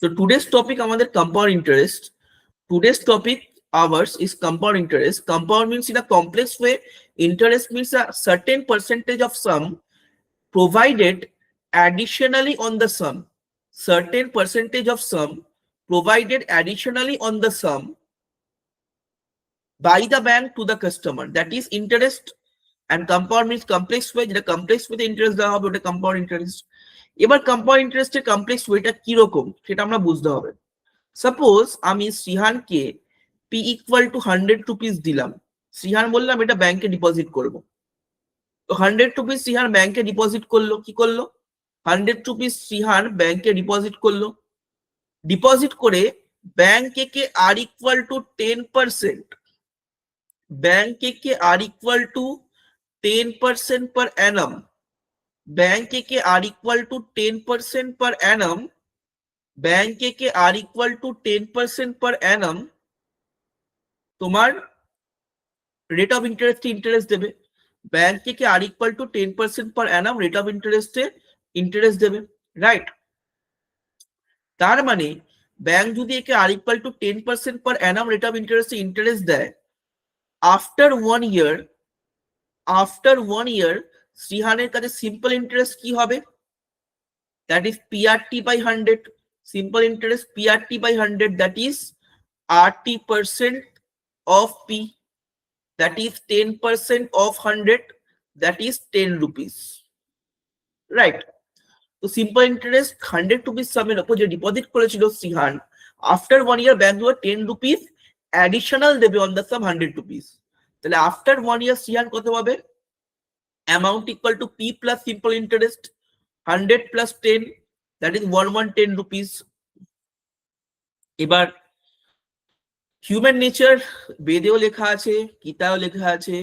So today's topic আমাদের compound interest. Today's topic ours is compound interest. Compound means in a complex way. Interest means a certain percentage of sum provided additionally on the sum. Certain percentage of sum provided additionally on the sum by the bank to the customer. That is interest. And compound means complex way. যেটা complex way তে interest দেওয়া হবে ওটা compound interest. এবার compound interest এর complex ওয়েটা কি রকম সেটা আমরা বুঝতে হবে। সাপোজ আমি শ্রীহানকে p equal to 100 rupees দিলাম, শ্রীহান বললাম এটা ব্যাংকে ডিপোজিট করব। তো 100 rupees শ্রীহান ব্যাংকে ডিপোজিট করলো, কি করলো 100 rupees শ্রীহান ব্যাংকে ডিপোজিট করলো, ডিপোজিট করে ব্যাংক কে আর ইকুয়াল টু 10%, ব্যাংক কে R equal to 10% per annum, bank के R equal to 10% per annum, bank के R equal to 10% per annum তোমার রেট অফ ইন্টারেস্ট ইন্টারেস্ট দেবে, ব্যাংক কে R equal to 10% per annum rate of ইন্টারেস্টে interest দেবে, right. তার মানে bank যদি একে আর equal to 10% per annum rate of ইন্টারেস্টে ইন্টারেস্ট দেয়, আফটার 1 ইয়ার শ্রীহানের কাছে সিম্পল ইন্টারেস্ট কি হবে, that is PRT by 100, simple interest PRT by 100, that is RT% of P, that is 10% of 100, that is 10 rupees, right? So simple interest 100 rupees sum এর উপর যে deposit করেছিল Srihan, after 1 ইয়ার bank 10 rupees additional দেবে on the sum 100 rupees, তাহলে after 1 ইয়ার শ্রীহান কত পাবে, amount equal to P plus simple interest 100 plus 10, that is 110 rupees. এবার human nature বেদেও লেখা আছে, গীতাও লেখা আছে,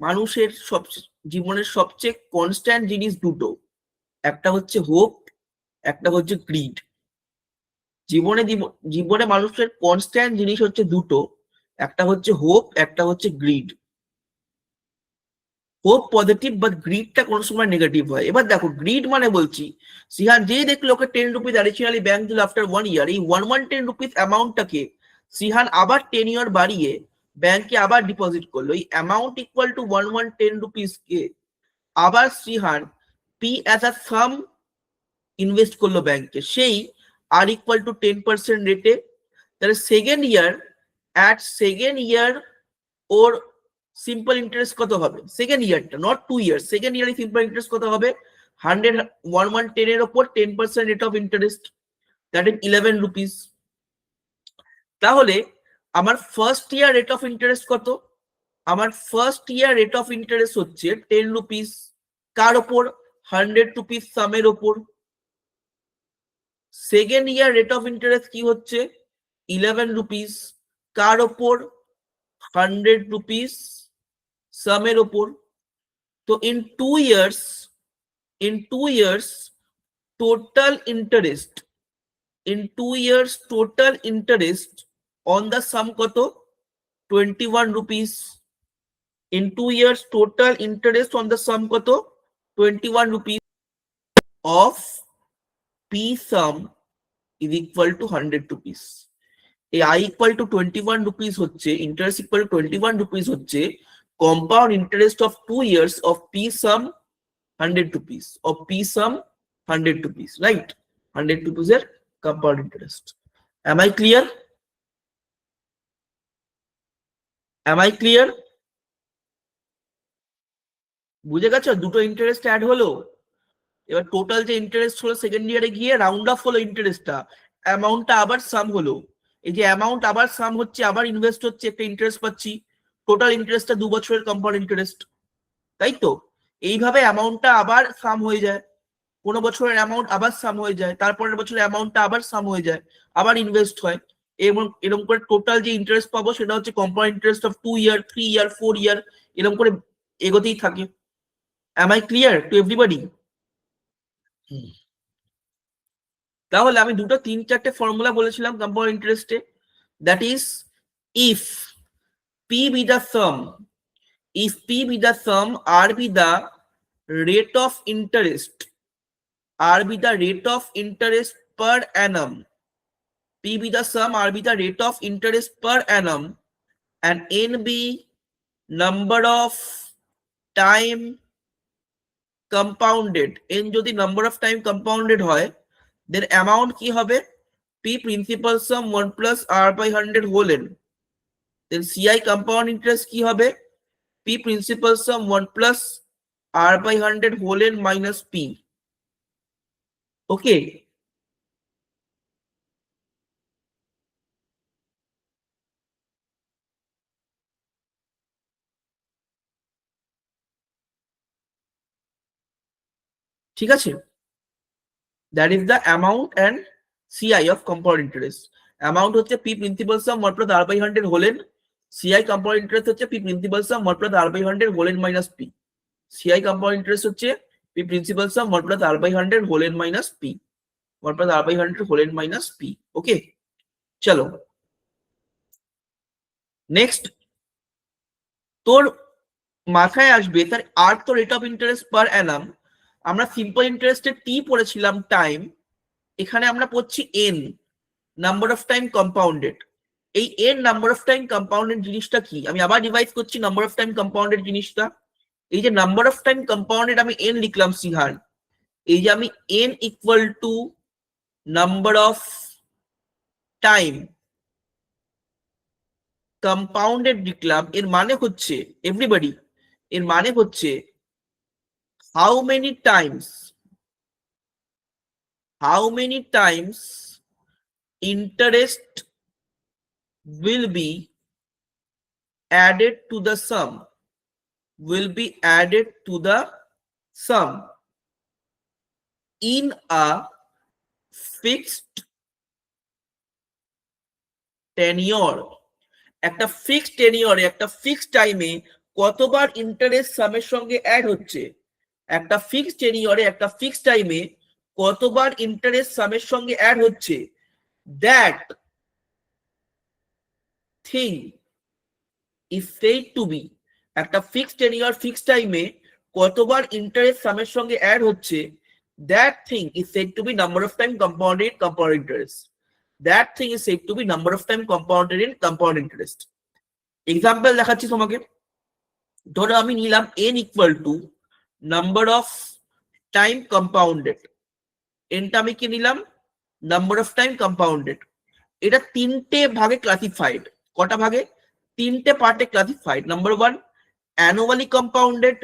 মানুষের জীবনের সবচেয়ে কনস্ট্যান্ট জিনিস দুটো, একটা হচ্ছে হোপ, একটা হচ্ছে গ্রিড। জীবনে মানুষের কনস্ট্যান্ট জিনিস হচ্ছে দুটো, একটা হচ্ছে হোপ, একটা হচ্ছে গ্রিড। হোপ পজিটিভ বাট গ্রিডটা কোনো সময় নেগেটিভ হয়। এবার দেখো গ্রিড মানে বলছি শ্রীহান যেই দেখলো ওকে 10 rupees অ্যাডিশনালি ব্যাংক দিল আফটার 1 ইয়ার, এই 110 rupees অ্যামাউন্টটাকে শ্রীহান আবার 10 ইয়ার বাড়িয়ে ব্যাংকে আবার ডিপোজিট করলো, এই অ্যামাউন্ট ইকুয়াল টু 110 rupees কে আবার Srihan P as a some invest করলো ব্যাংকে, সেই আর ইকুয়াল টু 10% রেটে। তাহলে সেকেন্ড ইয়ার ওর সিম্পল ইন্টারেস্ট কত হবে, সেকেন্ড ইয়ারটা নট 2 ইয়ার্স, সেকেন্ড ইয়ারে সিম্পল ইন্টারেস্ট কত হবে 110 এর উপর 10% rate of interest, that is 11 rupees। তাহলে আমার first year rate of interest কত, আমার first year rate of interest হচ্ছে 10 rupees, কার ওপর 100 rupees সামের ওপর। Second year rate of interest কি হচ্ছে 11 rupees, কার ওপর 100 rupees সামের ওপর। তো in 2 years total interest on the sum কত 21 rupees, in 2 years total interest on the sum কত 21 rupees of P sum is equal to 100 rupees। এই I equal to 21 rupees হচ্ছে, interest equal to 21 rupees হচ্ছে compound interest of 2 years of P sum 100 rupees, of P sum 100 rupees, right? 100 rupees এর compound interest. Am I clear? বুঝে গেছো? দুটো interest add হলো, এবার total যে ইন্টারেস্ট হলো সেকেন্ড ইয়ারে গিয়ে রাউন্ড অফ হলো ইন্টারেস্টটা, অ্যামাউন্টটা আবার সাম হলো, এই যে অ্যামাউন্ট আবার সাম হচ্ছে, আবার ইনভেস্ট হচ্ছে, একটা ইন্টারেস্ট পাচ্ছি, টোটাল ইন্টারেস্টটা 2 বছরের কম্পাউন্ড ইন্টারেস্ট, তাই তো? এইভাবে অ্যামাউন্টটা আবার সাম হয়ে যায়, কোনো বছরের অ্যামাউন্ট আবার সাম হয়ে যায়, তারপরের বছরের অ্যামাউন্টটা আবার সাম হয়ে যায়, আবার ইনভেস্ট হয়, এবং এরকম করে টোটাল যে ইন্টারেস্ট পাবো সেটা হচ্ছে কম্পাউন্ড ইন্টারেস্ট অফ 2 ইয়ার 3 ইয়ার 4 ইয়ার, এরকম করে এগোতেই থাকে। Am I clear to everybody? তাহলে আমি দুটো 3-4টে ফর্মুলা বলেছিলাম কম্পাউন্ড ইন্টারেস্টে, that is if P be the sum, R be the rate of interest per annum. P be the sum, R be the rate of interest per annum, and N be number of time compounded. N যদি number of time compounded হয়, then amount কি হবে? P principal sum 1 plus R by 100 whole n. Then CI compound interest কি হবে? P principal sum 1 plus R by 100 whole n minus P. Okay. ঠিক আছে? That is the amount and CI of compound interest. Amount হচ্ছে P principal sum 1 plus R by 100 whole n. CI compound interest হচ্ছে P principal sum 1 plus R by 100 whole n minus P. CI compound interest হচ্ছে P principal sum 1 plus R by 100 whole n minus P. 1 plus R by 100 whole n minus P. Okay. চলো next তোর মাথায় আসবে তার R তো rate of interest per annum. আমরা simple ইন্টারেস্টে T পড়েছিলাম টাইম, এখানে আমরা পড়ছি N number of time compounded. এই N number of time compounded জিনিসটা কি? আমি আবার রিভাইজ করছি নাম্বার অফ টাইম কম্পাউন্ডেড জিনিসটা। এই যে নাম্বার অফ টাইম কম্পাউন্ডেড আমি এন লিখলাম সিহার, এই যে আমি N equal two number of time compounded লিখলাম, এর মানে হচ্ছে এভরিবডি, এর মানে হচ্ছে how many times interest will be added to the sum, in a fixed tenure. একটা ফিক্সড টেনিয়রে একটা ফিক্সড টাইমে কতবার ইন্টারেস্ট সামের সঙ্গে অ্যাড হচ্ছে, একটা ফিক্সড টেনিয়রে একটা ফিক্সড টাইমে কতবার ইন্টারেস্ট সামের সঙ্গে অ্যাড হচ্ছে, that thing is said to be, একটা ফিক্সড টেনিয়র ফিক্সড টাইমে কতবার ইন্টারেস্ট সামের সঙ্গে অ্যাড হচ্ছে, that thing is said to be number of time compounded compound interest. That thing is said to be number of time compounded in compound interest. Example দেখাচ্ছি তোমাকে। ধরো আমি নিলাম n equal to number of time compounded, n টা আমি কি নিলাম number of time compounded। এটা তিনটে ভাগে ক্লাসিফাইড। কটা ভাগে? তিনটে পার্টে ক্লাসিফাইড। নাম্বার 1 annually compounded,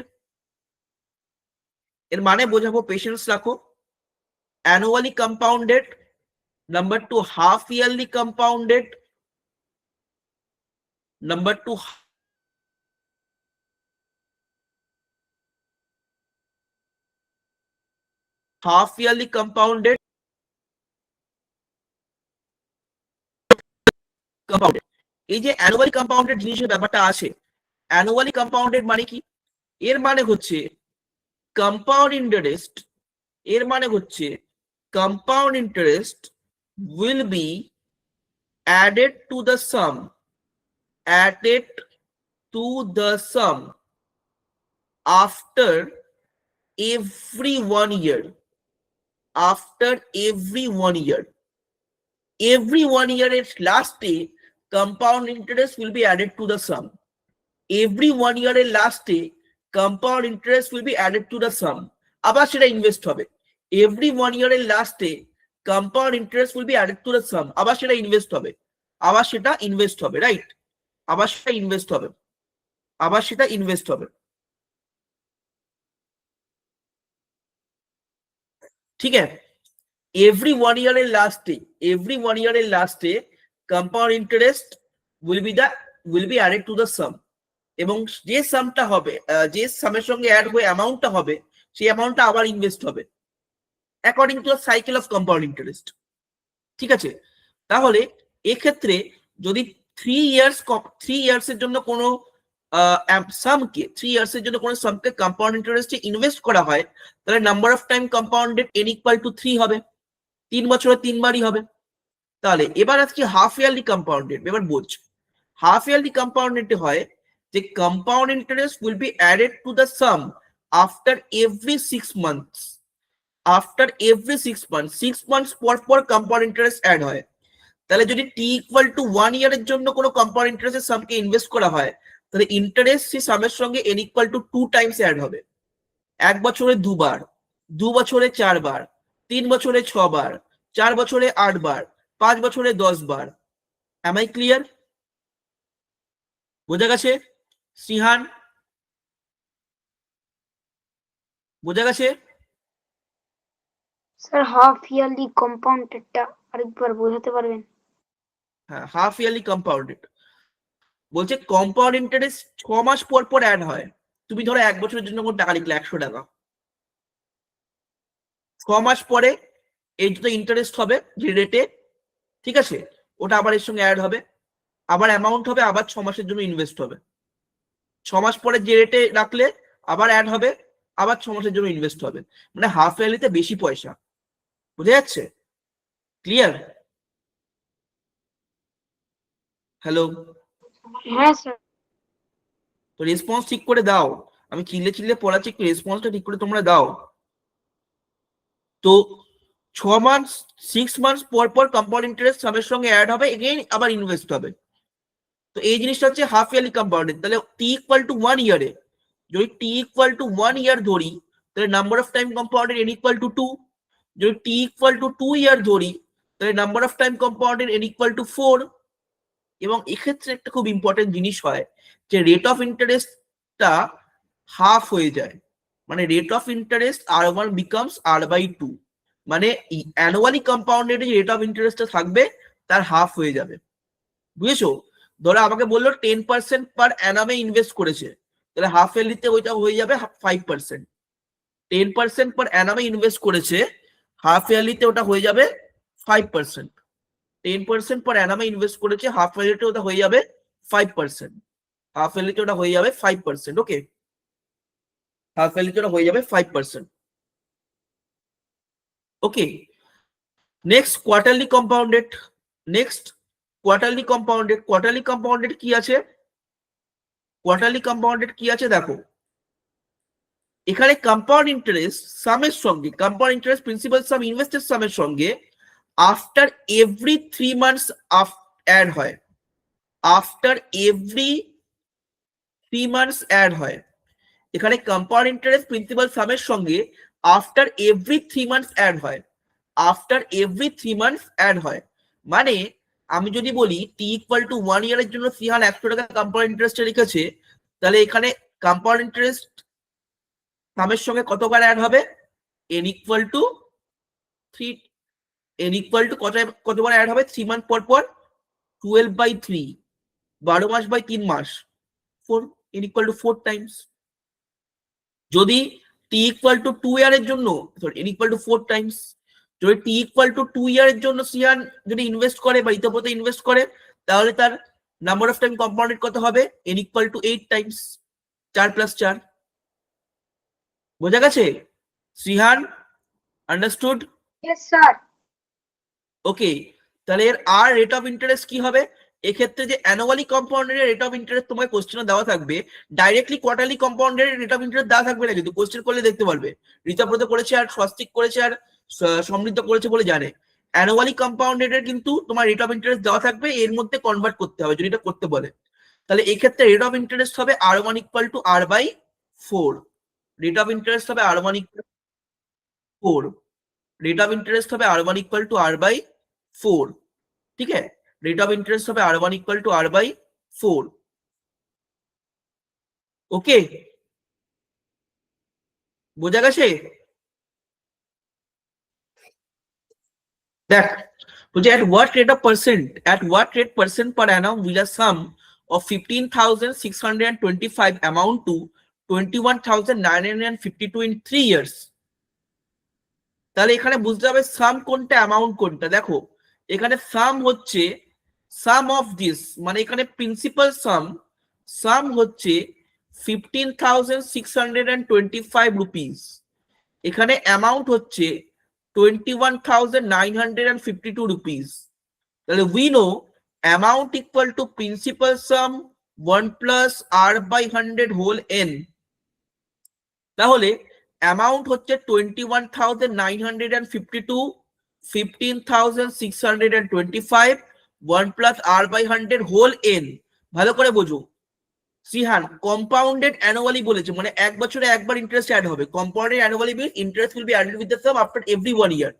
এর মানে বোঝাবো, পেশেন্স রাখো। annually compounded, number 2 half yearly compounded, number 2 half yearly compounded, এই যে অ্যানুয়ালি কম্পাউন্ডেড জিনিসের ব্যাপারটা আছে, অ্যানুয়ালি কম্পাউন্ডেড মানে কি? এর মানে হচ্ছে কম্পাউন্ড ইন্টারেস্ট, এর মানে হচ্ছে compound interest will be added to the sum, after every 1 year, every 1 year at last day compound interest will be added to the sum, every 1 year at last day compound interest will be added to the sum, আবার সেটা invest হবে। every 1 year at last day compound interest will be added to the sum, আবার সেটা invest হবে, আবার সেটা invest হবে, right? আবার সেটা ইনভেস্ট হবে, আবার সেটা ইনভেস্ট হবে। ঠিক আছে? every 1 year এর লাস্টে compound interest will be added to the sum, এবং যে সামটা হবে, যে সামের সঙ্গে অ্যাড হয়ে অ্যামাউন্টটা হবে, সেই অ্যামাউন্টটা আবার ইনভেস্ট হবে according to the cycle of compound interest. ঠিক আছে? তাহলে এক্ষেত্রে যদি 3 ইয়ার্স এর জন্য কোনো সামকে 3 ইয়ার্স এর জন্য কোনো সামকে কম্পাউন্ড ইন্টারেস্টে ইনভেস্ট করা হয়, তাহলে number of time compounded n equal to 3 হবে, 3 বছরে 3 বারই হবে। তাহলে এবার আজকে হাফ ইয়ারলি কম্পাউন্ডেড। এবার বোঝ, হাফ ইয়ারলি কম্পাউন্ডেড হয় যে compound interest will be added to the some after every 6 months, after every 6 months, 6 months পর পর কম্পাউন্ড ইন্টারেস্ট অ্যাড হয়। তাহলে যদি টি ইকুয়াল টু 1 ইয়ারের জন্য কোনো কম্পাউন্ড ইন্টারেস্টের সামকে ইনভেস্ট করা হয়, তাহলে ইন্টারেস্ট সেই সামের সঙ্গে n equal to 2 times add হবে। 1 বছরে 2 বার, 2 বছরে 4 বার, 3 বছরে 6 বার, 4 বছরে 8 বার, 5 বছরে 10 বার। M I clear? বোঝা গেছে? সিহান বোঝা গেছে? স্যার হাফ ইয়ারলি কম্পাউন্ডেডটা আরেকবার বোঝাতে পারবেন? হ্যাঁ, হাফ ইয়ারলি কম্পাউন্ডেড বলছে কম্পাউন্ড ইন্টারেস্ট 6 মাস পর পর অ্যাড হয়। তুমি ধরো 1 বছরের জন্য কোনো টাকা লিখলে 100 টাকা, 6 মাস পরে এই যত ইন্টারেস্ট হবে যে রেটে, ঠিক আছে, ওটা আবার এর সঙ্গে অ্যাড হবে, আবার অ্যামাউন্ট হবে, আবার 6 মাসের জন্য ইনভেস্ট হবে। 6 মাস পরে যে রেটে রাখলে আবার অ্যাড হবে, আবার 6 মাসের জন্য ইনভেস্ট হবে। মানে হাফ ইয়ারলিতে বেশি পয়সা। বুঝা যাচ্ছে? ক্লিয়ার? হ্যালো, হ্যাঁ স্যার। তো রেসপন্স ঠিক করে দাও। আমি চিল্লে চিল্লে পড়াচ্ছি, একটু রেসপন্সটা ঠিক করে তোমরা দাও। তো 6 মাস 6 মান্থস পর পর কম্পাউন্ড ইন্টারেস্ট সামের সঙ্গে অ্যাড হবে, এগেইন আবার ইনভেস্ট হবে। তো এই জিনিসটা হচ্ছে হাফ ইয়ারলি কম্পাউন্ডেড। তাহলে টি ইকুয়াল টু 1 ইয়ারে যদি টি ইকুয়াল টু 1 ইয়ার ধরি, তাহলে number of time compounded N equal to 2। যদি টি ইকুয়াল টু 2 ইয়ার ধরি, তাহলে number of time compounded N equal to 4। এবং এক্ষেত্রে একটা খুব ইম্পর্টেন্ট জিনিস হয় যে রেট অফ ইন্টারেস্টটা হাফ হয়ে যায়। মানে rate of interest R1 becomes R/2। মানে অ্যানুয়ালি কম্পাউন্ডেড যে রেট অফ ইন্টারেস্টটা থাকবে তার হাফ হয়ে যাবে। বুঝেছো? ধরো আমাকে বললো 10% পার অ্যানামে ইনভেস্ট করেছে, তাহলে হাফ ইয়ারলিতে ওইটা হয়ে যাবে 5%। 10% পার অ্যানামে ইনভেস্ট করেছে, হাফ ইয়ারলিতে ওটা হয়ে যাবে 5%। 10% পার অ্যানামে ইনভেস্ট করেছে, হাফ ইয়ারলিতে ওটা হয়ে যাবে 5%। হাফ ইয়ারলিতে ওটা হয়ে যাবে 5%। ওকে, হাফ ইয়ারলিতে ওটা হয়ে যাবে 5%। Okay, next quarterly compounded. Next quarterly compounded. Quarterly compounded কি আছে? কোয়ার্টারলি কম্পাউন্ডেড কি আছে দেখো, এখানে কম্পাউন্ড ইন্টারেস্ট সামের সঙ্গে, কম্পাউন্ড ইন্টারেস্ট প্রিন্সিপাল সাম ইনভেস্টেড সামের সঙ্গে আফটার এভরি 3 মান্থস অ্যাড হয়। আফটার এভরি 3 মান্থস অ্যাড হয়। এখানে কম্পাউন্ড ইন্টারেস্ট প্রিন্সিপাল সামের সঙ্গে আফটার এভরি 3 মান্থস অ্যাড হয়। আফটার এভরি 3 মান্থস অ্যাড হয় মানে আমি যদি বলি টি ইকুয়াল টু 1 ইয়ারের জন্য সিহান 100 টাকা কম্পাউন্ড ইন্টারেস্টে লিখেছে, তাহলে এখানে কম্পাউন্ড ইন্টারেস্ট সামের সঙ্গে কতবার অ্যাড হবে? n equal to 3। n equal to কতবার অ্যাড হবে 3 মান্থ পর পর? 12/3, 12 মাস বাই 3 মাস, 4। n equal to 4 times. যদি টি ইকুয়াল টু 2 ইয়ারের জন্য, sorry, n equal to 4 times. যদি টি ইকুয়াল টু 2 ইয়ারের জন্য সিয়ান যদি ইনভেস্ট করে বা ইতোপথে ইনভেস্ট করে, তাহলে তার নাম্বার অফ টাইম কম্পাউন্ডেড কত হবে? n equal to 8 times, 4 + 4। বোঝা গেছে Sihan? Understood? Yes sir. Okay, তাহলে এর আর রেট অফ ইন্টারেস্ট কি হবে? এক্ষেত্রে যে annually compounded rate of interest তোমার কোশ্চেনে দেওয়া থাকবে, directly quarterly compounded rate of interest দেওয়া থাকবে না, কিন্তু কোশ্চেন করলে দেখতে পারবে। ঋতব্রত করেছে আর স্বস্তিক করেছে আর সমৃদ্ধ করেছে বলে জানে। অ্যানুয়ালি কম্পাউন্ডেড এর কিন্তু তোমার রেট অফ ইন্টারেস্ট দেওয়া থাকবে, এর মধ্যে কনভার্ট করতে হবে যদি এটা করতে বলে। তাহলে এক্ষেত্রে রেট অফ ইন্টারেস্ট হবে R1 = R/4। Rate of interest হবে R1 = 4। রেট অফ ইন্টারেস্ট হবে R1 = R/4। ঠিক আছে, রেট অফ ইন্টারেস্ট হবে R1 = R/4। ওকে, বোঝা গেছে? দেখ বলছে at what rate percent per annum will a sum of 15,625 amount to 21,952 in 3 years? তাহলে এখানে বুঝতে হবে সাম কোনটা অ্যামাউন্ট কোনটা। দেখো এখানে সাম হচ্ছে সাম অফ দিস, মানে এখানে প্রিন্সিপাল সাম হচ্ছে 15,625 রুপিস, এখানে অ্যামাউন্ট হচ্ছে 21,952 রুপিস। তাহলে we know amount equal to principal sum 1 + R/100 whole n। তাহলে অ্যামাউন্ট হচ্ছে 21,952, 15,625, 1 plus r by 100 whole n। ভালো করে বোঝো শ্রীহান, কম্পাউন্ডেড অ্যানুয়ালি বলেছে, মানে এক বছরে একবার ইন্টারেস্ট অ্যাড হবে। Compounded annually means interest will be added with the some after every 1 year.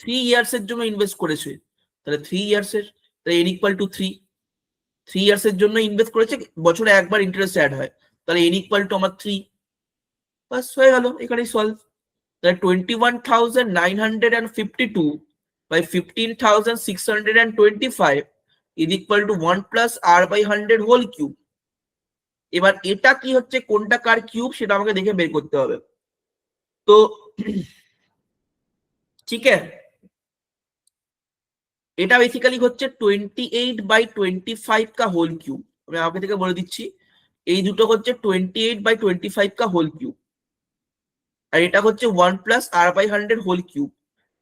3 years এর জন্য ইনভেস্ট করেছে, তাহলে 3 ইয়ার্স এর, তাহলে n ইকুয়াল টু 3। 3 ইয়ার্স এর জন্য ইনভেস্ট করেছে, বছরে একবার ইন্টারেস্ট অ্যাড হয়, তাহলে n ইকুয়াল টু আমার 3। বাস হয়ে গেল, এখানেই সলভ। তাহলে 21,952 by 15,625 is equal to 1 plus r by 100 whole cube। এবার এটা কি হচ্ছে, কোনটা কার কিউব সেটা আমাকে দেখে বের করতে হবে। তো ঠিক আছে, এটা বেসিক্যালি হচ্ছে 28/25 কা হোল কিউব। আমি আগে থেকে বলে দিচ্ছি, এই দুটো হচ্ছে 28/25 কা হোল কিউব, আর এটা হচ্ছে 1 plus r by 100 whole cube.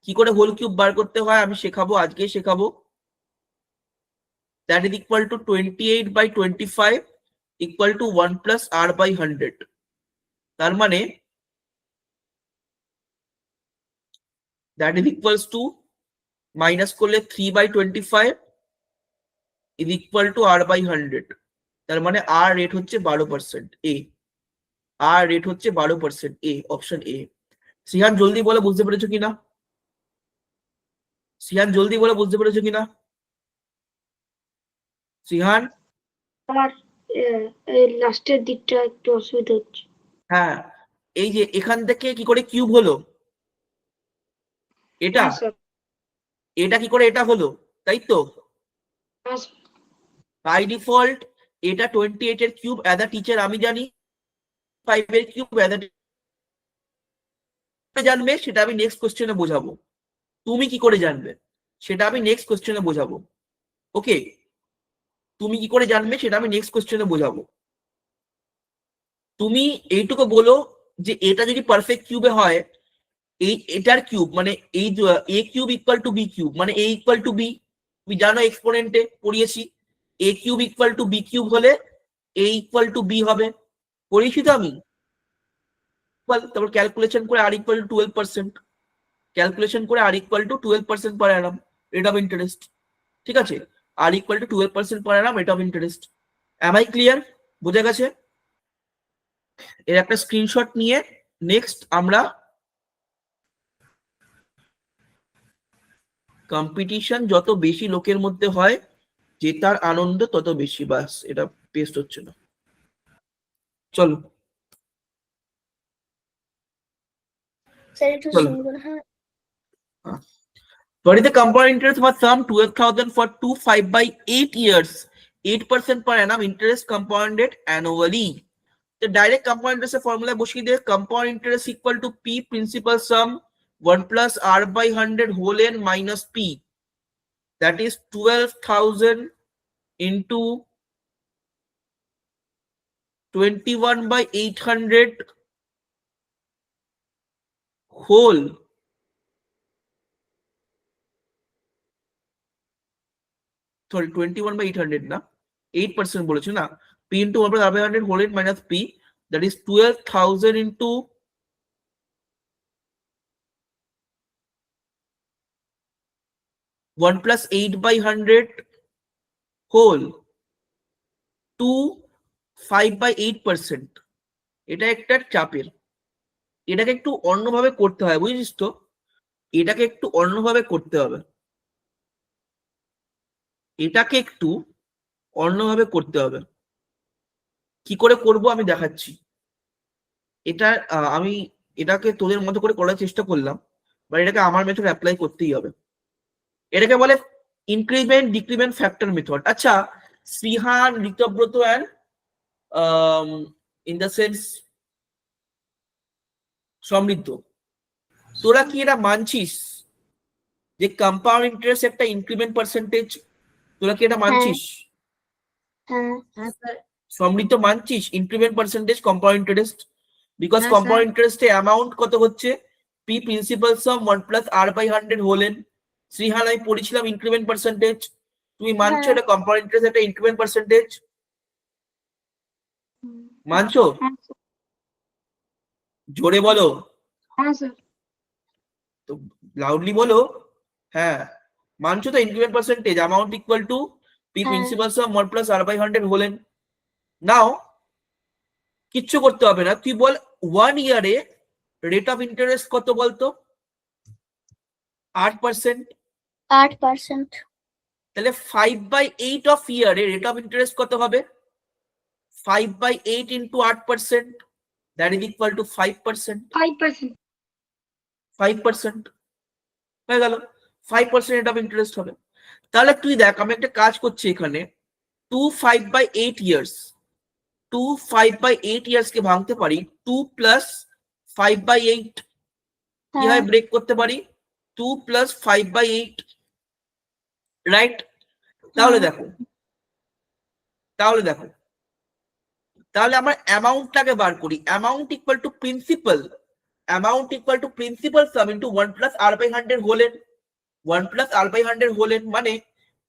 কি করে হোল কিউব বার করতে হয় আমি শেখাবো, আজকেই শেখাবো। That is equal to 28/25 equal to 1 plus r by 100। তার মানে that is equals to, minus করলে 3/25 is equal to r by 100। তার মানে r রেট হচ্ছে 12%। এ আর রেট হচ্ছে 12%। এ, অপশন এ। সিহান জলদি বলে, বুঝতে পেরেছো কিনা? সিহান জলদি বলে, বুঝতে পেরেছো কিনা? সিহান? আর এই লাস্টের দিকটা একটু অসুবিধা হচ্ছে। হ্যাঁ, এই যে এখান থেকে কি করে কিউব হলো, এটা হ্যাঁ স্যার, এটা কি করে এটা হলো, তাই তো? হ্যাঁ স্যার। বাই ডিফল্ট এটা 28 এর কিউব অ্যাজ আ টিচার আমি জানি, 5 এর কিউব অ্যাজ আ জানবে সেটা আমি নেক্সট কোশ্চেনে বোঝাবো। তুমি কি করে জানবে সেটা আমি নেক্সট কোশ্চেনে বোঝাবো। ওকে, তুমি কি করে জানবে সেটা আমি নেক্সট কোশ্চেনে বোঝাবো। তুমি এইটুকু বলো যে এটা যদি পারফেক্ট কিউবে হয়, এই এটার কিউব মানে এই A cube equal to B cube, মানে এ ইকুয়াল টু বি। তুমি জানো এক্সপোনেন্টে পড়িয়েছি, A cube equal to B cube হলে এ ইকুয়াল টু বি হবে, পড়িয়েছি তো আমি। তারপর ক্যালকুলেশন করে আর ইকুয়াল টু 12%, ক্যালকুলেশন করে R equal to 12% per annum rate of interest. ঠিক আছে, R equal to 12% per annum rate of interest. Am I clear? বোঝা গেছে? এর একটা স্ক্রিনশট নিয়ে নেক্সট আমরা কম্পিটিশন যত বেশি লোকের মধ্যে হয় জেতার আনন্দ তত বেশি। বাস, এটা পেস্ট হচ্ছে না, চলো স্যার একটু চলো। শুনবেন? হ্যাঁ। What is the compound interest was sum 12,000 for 2 5/8 years, 8% per annum interest compounded annually। The direct compound interest formula বসিয়ে দিয়ে compound interest equal to p principal sum 1 plus r by 100 whole n minus p, that is 12,000 into 21/800 whole, sorry 21/800 না, 8% বলেছে না, p into 1 plus r by 100 whole n minus p, that is 12,000 into 1 plus 8/100 whole to 5/8%। এটা একটা চাপের, এটাকে একটু অন্যভাবে করতে হয়, বুঝেছিস তো? এটাকে একটু অন্যভাবে করতে হবে, এটাকে একটু অন্যভাবে করতে হবে। কি করে করব আমি দেখাচ্ছি। এটা আমি এটাকে তোদের মতো করে করার চেষ্টা করলাম, বাট এটাকে আমার মেথড অ্যাপ্লাই করতেই হবে। এটাকে বলে ইনক্রিমেন্ট ডিক্রিমেন্ট ফ্যাক্টর মেথড। আচ্ছা, Srihan, Ritabrata and in the sense Samriddha, তোরা কি এটা মানছিস যে কম্পাউন্ড ইন্টারেস্ট একটা ইনক্রিমেন্ট পার্সেন্টেজ? তোরা কি এটা মানছিস? হ্যাঁ হ্যাঁ স্যার। সমৃদ্ধ মানছিস increment percentage compound interest? Because হ্যাঁ, কম্পাউন্ড স্যার। ইন্টারেস্টে অ্যামাউন্ট কত হচ্ছে, P principal sum 1 plus r by 100 হোলেন। শ্রীহান, আমি পড়েছিলাম ইনক্রিমেন্ট পার্সেন্টেজ, তুমি মানছো হ্যাঁ। এটা কম্পাউন্ড ইন্টারেস্ট একটা ইনক্রিমেন্ট পার্সেন্টেজ? মানছো? হ্যাঁ জোরে বলো, হ্যাঁ স্যার। তো লাউডলি বলো। হ্যাঁ, মানছো তো increment percentage amount equal to P হ্যাঁ। Principal sum 1 plus R by 100 হলেন। নাও কিচ্ছু করতে হবে না, তুই বল 1 ইয়ারে রেট অফ ইন্টারেস্ট কত বলতো? 8%। 8%। তাহলে 5/8 অফ ইয়ারে রেট অফ ইন্টারেস্ট কত হবে? 5/8 into 8%, that is equal two 5%। 5%। 5% হয়ে গেল, 5% রেট অফ ইন্টারেস্ট হবে। তাহলে তুই দেখ, আমি একটা কাজ করছি এখানে, 2 5/8 ইয়ার্স, 2 5/8 ইয়ার্স কে ভাঙতে পারি 2 প্লাস 5/8, কিভাবে ব্রেক করতে পারি? 2 প্লাস 5/8, রাইট? তাহলে দেখো, তাহলে দেখো, তাহলে আমরা অ্যামাউন্টটাকে বার করি। Amount equal to principal, amount equal to principal sum into 1 plus R by 100 হলেন, 1 প্লাস আর বাই 100 হলেন, মানে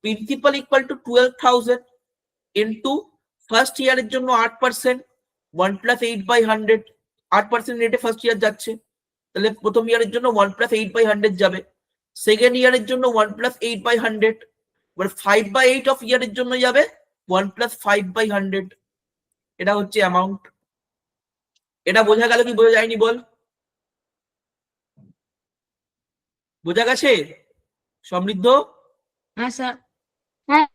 principal equal to 12,000 into first ইয়ারের জন্য 8%, 1 প্লাস 8/100, 8% রেটে ফার্স্ট ইয়ার যাচ্ছে, তাহলে প্রথম ইয়ারের জন্য 1 প্লাস 8/100 যাবে, সেকেন্ড ইয়ারের জন্য 1 প্লাস 8/100, এবার 5/8 অফ ইয়ারের জন্য যাবে 1 প্লাস 5/100। এটা হচ্ছে অ্যামাউন্ট। এটা বোঝা গেল কি বোঝা যায়নি বল? বোঝা গেছে সমৃদ্ধ? হ্যাঁ স্যার। হ্যাঁ।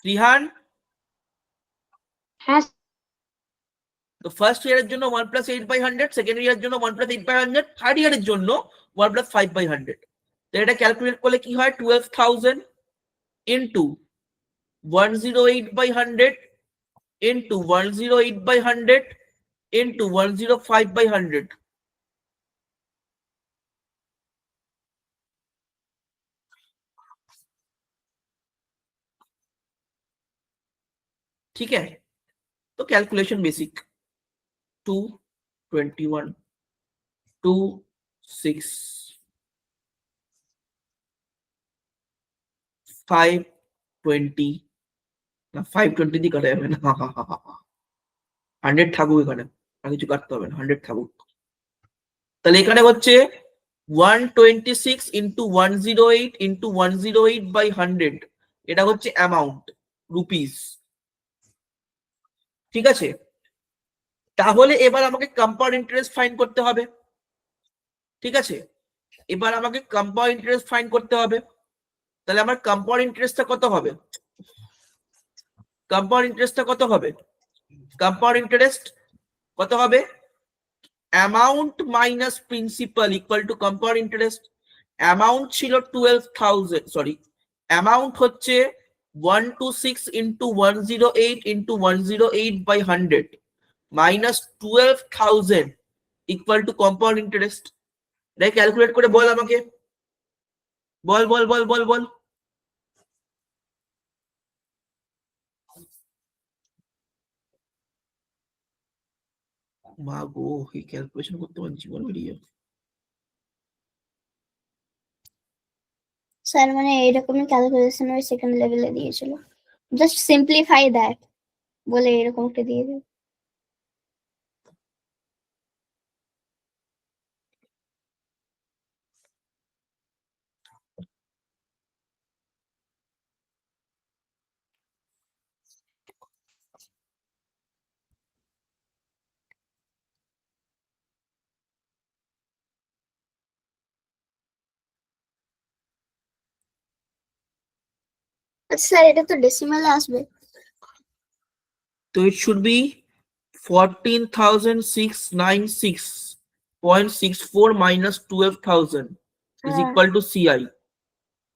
রিহান? হ্যাঁ। তো ফার্স্ট ইয়ারের জন্য 1 প্লাস 8/100, সেকেন্ড ইয়ারের জন্য 1 প্লাস 8/100, থার্ড ইয়ারের জন্য 1 প্লাস 5/100। তো এটা ক্যালকুলেট করলে কি হয়? 12,000 ইন্টু 108/100 ইন্টু 108/100 ইন্টু 105/100। ठीक है, तो कैलकुलेशन बेसिक 221 26 520 না 520 দিয়ে কাটা যাবে না, 100 থাকুক এখানে, আর কিছু কাটতে হবে না, 100 থাকুক। তাহলে এখানে হচ্ছে 126 ইন্টু 108 ইন্টু 108/100, এটা হচ্ছে অ্যামাউন্ট রুপিস। ঠিক আছে, তাহলে এবার আমাকে কম্পাউন্ড ইন্টারেস্ট ফাইন্ড করতে হবে। ঠিক আছে, এবার আমাকে কম্পাউন্ড ইন্টারেস্ট ফাইন্ড করতে হবে। তাহলে আমার কম্পাউন্ড ইন্টারেস্টটা কত হবে? কম্পাউন্ড ইন্টারেস্টটা কত হবে? কম্পাউন্ড ইন্টারেস্ট কত হবে? Amount minus principal equal two compound interest. Amount ছিল 12,000, সরি, অ্যামাউন্ট হচ্ছে 126 into 108 into 108/100 minus 12,000 equal to compound interest. এটাই ক্যালকুলেট করে বল আমাকে, বল বল বল বল বল। মা গো, এই ক্যালকুলেশন করতে আমার জীবন বেরিয়ে যাবে। স্যার মানে এরকমই ক্যালকুলেশন ওই সেকেন্ড লেভেলে দিয়েছিল, জাস্ট সিম্পলিফাই দ্যাট বলে এরকম একটা দিয়ে দেবে। আচ্ছা স্যার, এটা তো ডেসিমালে আসবে। তো it should be 14,696.64 minus 12,000 is equal to CI.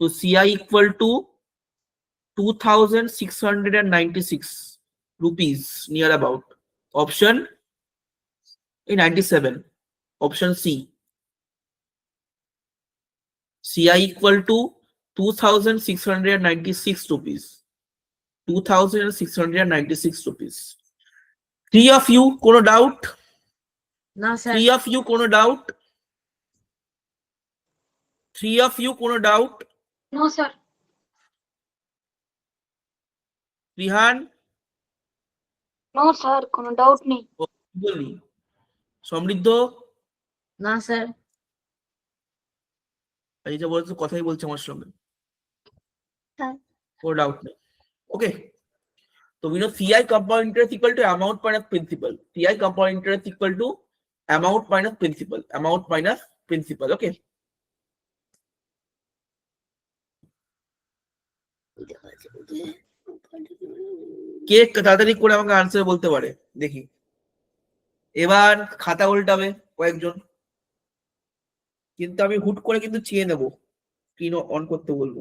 So CI equal to 2,696 rupees near about. Option 97. Option C. CI equal to 2,696 rupees. 2,696 rupees. Three of you, কোনো doubt? না স্যার। Three of you, কোনো doubt? Three of you, কোনো doubt? No sir. Rihan? No sir, কোনো doubt নেই। বলি সমৃদ্ধ না sir. এই যে বলছো কথাই বলছে আমার সঙ্গে, হ্যাঁ। কোনো ডাউট নেই। ওকে, তো we know CI compound interest equal to amount minus principal. CI compound interest equal to amount minus principal. Amount minus principal. Okay. কে তাড়াতাড়ি করে আমাকে আনসার বলতে পারে দেখি। এবার খাতা উল্টাবে কয়েকজন, কিন্তু আমি হুট করে কিন্তু চেয়ে নেবো, স্ক্রিন অন করতে বলবো।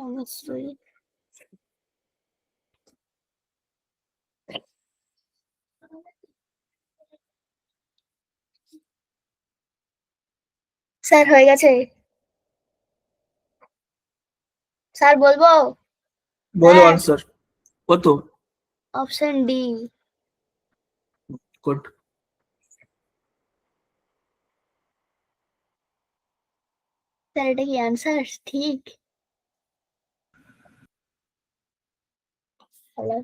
অবশ্যই। স্যার হয়ে গেছে স্যার, বলবো? বলো হ্যাঁ। আনসার কত? Option D. গুড। স্যার এটা কি অ্যান্সার ঠিক? হ্যালো।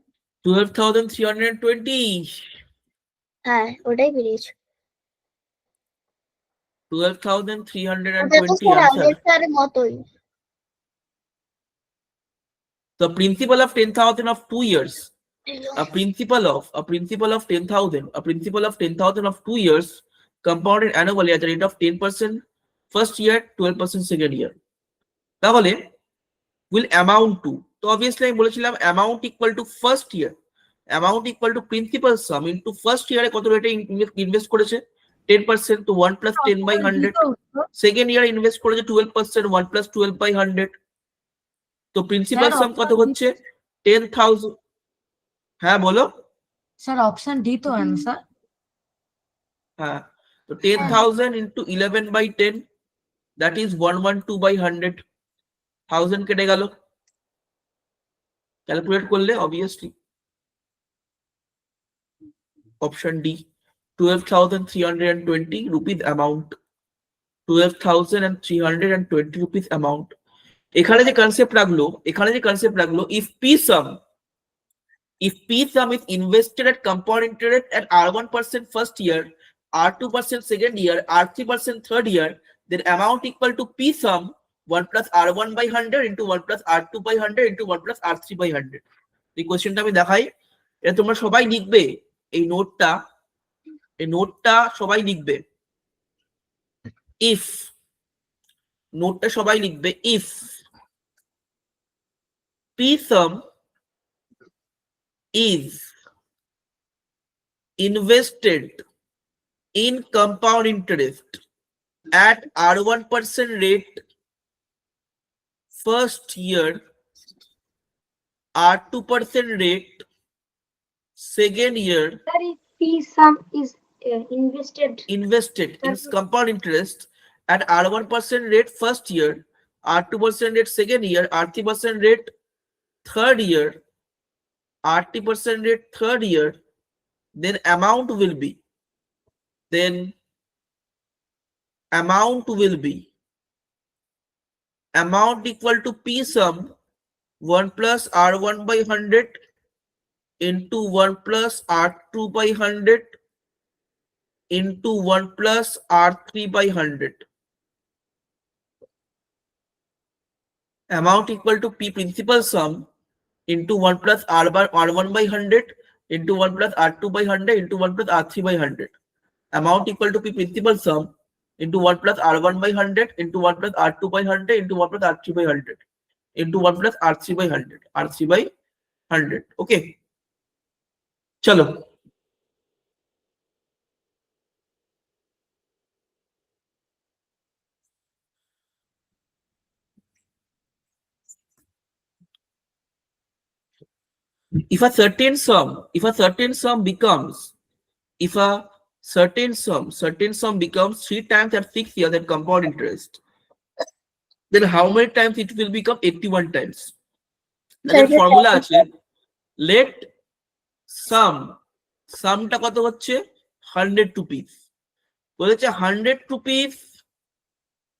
12,320। হ্যাঁ ওটাই বেরিয়েছে। 12,320 ওটা তো স্যার answer. আগেরটার মতোই। The principal of 10,000 of 2 years. A principal of 10,000 of 2 years compounded annually at the rate of 10% first year, 12% second year. তাহলে will amount to, তো obviously আমি বলেছিলাম amount equal to first year, amount equal to principal sum into first year এ কত রেটে invest করেছে 10%, তো 1 plus 10 by 100. Second year invest করেছে 12%, 1 plus 12 by 100. তো প্রিন্সিপাল সাম কত হচ্ছে 10,000। হ্যাঁ বলো স্যার অপশন ডি তো অ্যান্সার। হ্যাঁ, তো 10,000 into 11 by 10, that is 112 by 100. 1000 কেটে গেল, ক্যালকুলেট করলে obviously option D 12,320 rupees amount, 12,320 rupees amount. এখানে যে কনসেপ্ট রাখলো if P sum is invested at compound interest at R1% first year, R2% second year, R3% third year, then amount equal to P sum 1 plus R1 by 100 into 1 plus R2 by 100 into 1 plus R3 by 100. এই কোশ্চেনটা আমি দেখাই, এটা তোমরা সবাই লিখবে, এই নোটটা সবাই লিখবে। if নোটটা সবাই লিখবে, if P sum is invested in compound interest at R1% rate first year, R2% rate second year, That is P sum is invested invested in compound interest at R1% rate first year, R2% rate second year, R3% rate third year, RT% rate third year, then amount will be amount equal to P sum 1 plus R1 by 100 into 1 plus R2 by 100 into 1 plus R3 by 100. Amount equal to P principal sum into 1 plus R1 by 100 into 1 plus R2 by 100 into 1 plus R3 by 100. Amount equal to P principal sum into 1 plus R1 by 100 into 1 plus R2 by 100 into 1 plus R3 by 100 into 1 plus R3 by 100, R3 by 100. Okay. Chalo. If a certain sum becomes 3 times at 6 years at compound interest, then how many times it will become 81 times? Then formula আছে, let sumটা কত হচ্ছে 100 rupees, বলেছে 100 rupees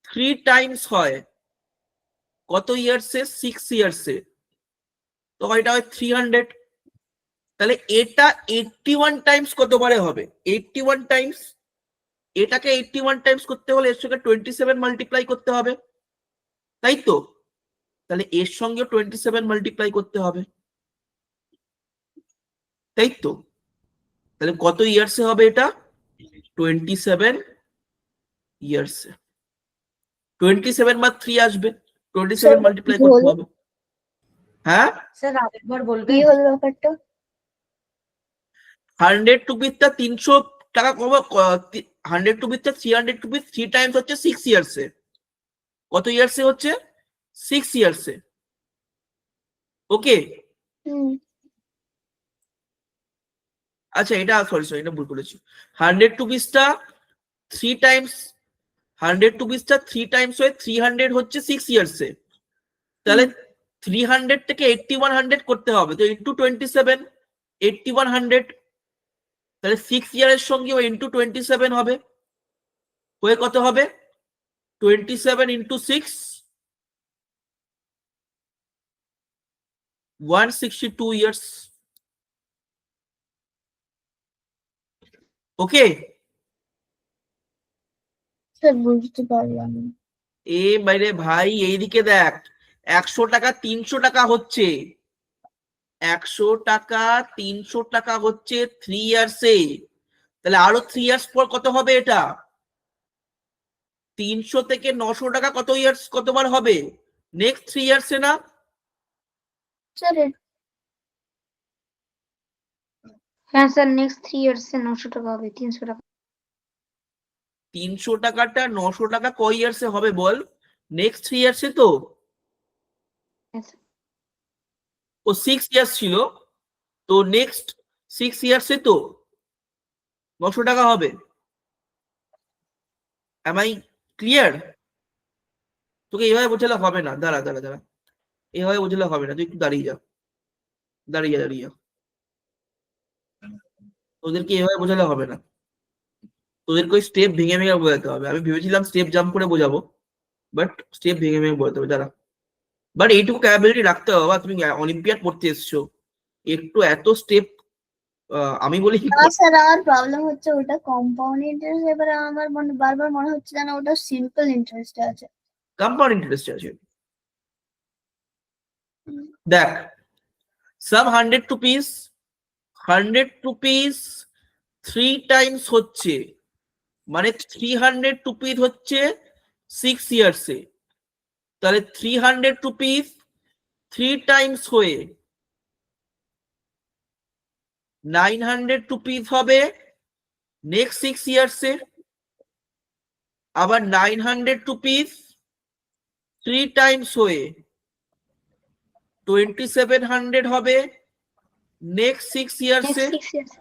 3 times হয় কত ইয়ার্সে 6 ইয়ার্সে, তো এটা হয় 300, তাহলে এটা 81 টাইমস কতবারে হবে 81 টাইমস এটাকে 81 টাইমস করতে হলে এর সঙ্গে 27 মাল্টিপ্লাই করতে হবে, তাই তো? তাহলে এর সঙ্গে 27 মাল্টিপ্লাই করতে হবে, তাই তো? তাহলে কত ইয়ার্সে হবে এটা? 27 ইয়ার্সে। 27 বা 3 আসবে, 27 মাল্টিপ্লাই করতে হবে। হ্যাঁ স্যার আরেকবার কি বলবেন? হলো ব্যাপারটা? 100 রুপিসটা 300 টাকা কমা, 100 রুপিসটা 300 রুপিস 3 টাইমস হচ্ছে 6 ইয়ার্সে। কত ইয়ার্সে হচ্ছে? 6 ইয়ার্সে। ওকে, হুম, আচ্ছা এটা সরি এটা ভুল করেছি। 100 রুপিসটা 3 টাইমস, 100 রুপিসটা 3 টাইমস হয়ে 300 হচ্ছে 6 ইয়ার্সে। তাহলে 300 থেকে 8100 করতে হবে, তো ইন্টু 27, 8100। তাহলে 6 ইয়ারের সঙ্গে ইন্টু 27 হবে, হয়ে কত হবে? 27 ইন্টু 6, 162 ইয়ার্স। ওকে, স্যার বুঝতে পারলাম না। এ বাইরে ভাই এইদিকে দেখ, 100 টাকা 300 টাকা হচ্ছে, 100 টাকা 300 টাকা হচ্ছে 3 ইয়ার্সে। তাহলে আরো 3 ইয়ার্স পর কত হবে এটা? 300 থেকে 900 টাকা কত ইয়ার্স, কতবার হবে? নেক্সট 3 ইয়ার্সে না? স্যার হ্যাঁ স্যার, নেক্সট 3 ইয়ার্সে 900 টাকা হবে, 300 টাকা। 300 টাকাটা 900 টাকা কয় ইয়ার্সে হবে বল? নেক্সট 3 ইয়ার্সে তো। হ্যাঁ স্যার। ও 6 ইয়ার্স ছিল, তো নেক্সট 6 ইয়ার্সে তো 900 টাকা হবে। Am I clear? তোকে এইভাবে বোঝালে হবে না, দাঁড়া দাঁড়া দাঁড়া, এইভাবে বোঝালে হবে না, তুই একটু দাঁড়িয়ে যা, দাঁড়িয়ে যা, দাঁড়িয়ে যা। তোদেরকে এইভাবে বোঝালে হবে না, তোদেরকে ওই স্টেপ ভেঙে ভেঙে বোঝাতে হবে। আমি ভেবেছিলাম স্টেপ জাম্প করে বোঝাবো, বাট স্টেপ ভেঙে ভেঙে বোঝাতে হবে, দাঁড়া। বাট এইটুকু ক্যাপাবিলিটি রাখতে হবে, বাবা তুমি অলিম্পিয়াড পড়তে এসছো, একটু এত স্টেপ আমি বলি কি, না স্যার, আমার প্রবলেম হচ্ছে ওটা কম্পাউন্ড ইন্টারেস্ট, এবারে আমার বারবার মনে হচ্ছে যেন ওটা সিম্পল ইন্টারেস্ট আছে। কম্পাউন্ড ইন্টারেস্ট আছে। দেখ, সাম 100 রুপিস, 100 রুপিস 3 টাইমস হচ্ছে, মানে 300 রুপিস হচ্ছে 6 ইয়ার্সে। তাহলে 300 রুপিস 3 টাইমস হয়ে 900 রুপিস হবে নেক্সট 6 ইয়ার্সে। আবার 900 রুপিস 3 টাইমস হয়ে 2700 হবে নেক্সট 6 ইয়ার্সে। Next 6 years.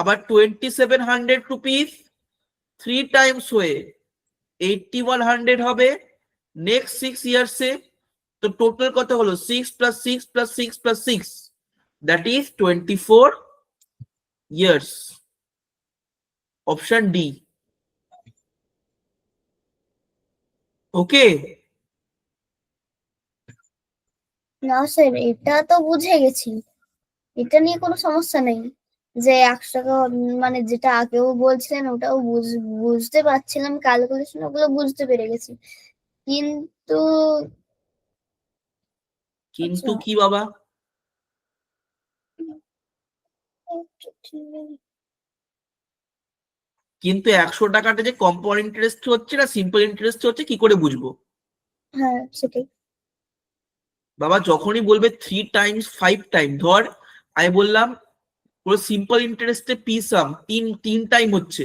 আবার 2700 রুপিস 3 টাইমস হয়ে 8100 হবে নেক্সট 6 ইয়ার্সে। তো টোটাল কত হলো? 6 plus 6 plus 6 plus 6, that is 24 years. Option D. Okay, না স্যার, এটা তো বুঝে গেছি, এটা নিয়ে কোনো সমস্যা নেই যে 100 টাকা মানে যেটা আগেও বলছিলেন ওটাও বুঝতে পারছিলাম, ক্যালকুলেশন ওগুলো বুঝতে পেরে গেছি, কিন্তু কিন্তু আচ্ছা, কি বাবা? কিন্তু 100 টাকাটা যে কম্পাউন্ড ইন্টারেস্ট হচ্ছে না সিম্পল ইন্টারেস্ট হচ্ছে কি করে বুঝবো? হ্যাঁ সেটাই। বাবা যখনই বলবে 3 টাইমস 5 টাইম, ধর আমি বললাম পুরো সিম্পল ইন্টারেস্টে পি সাম 3 টাইম হচ্ছে,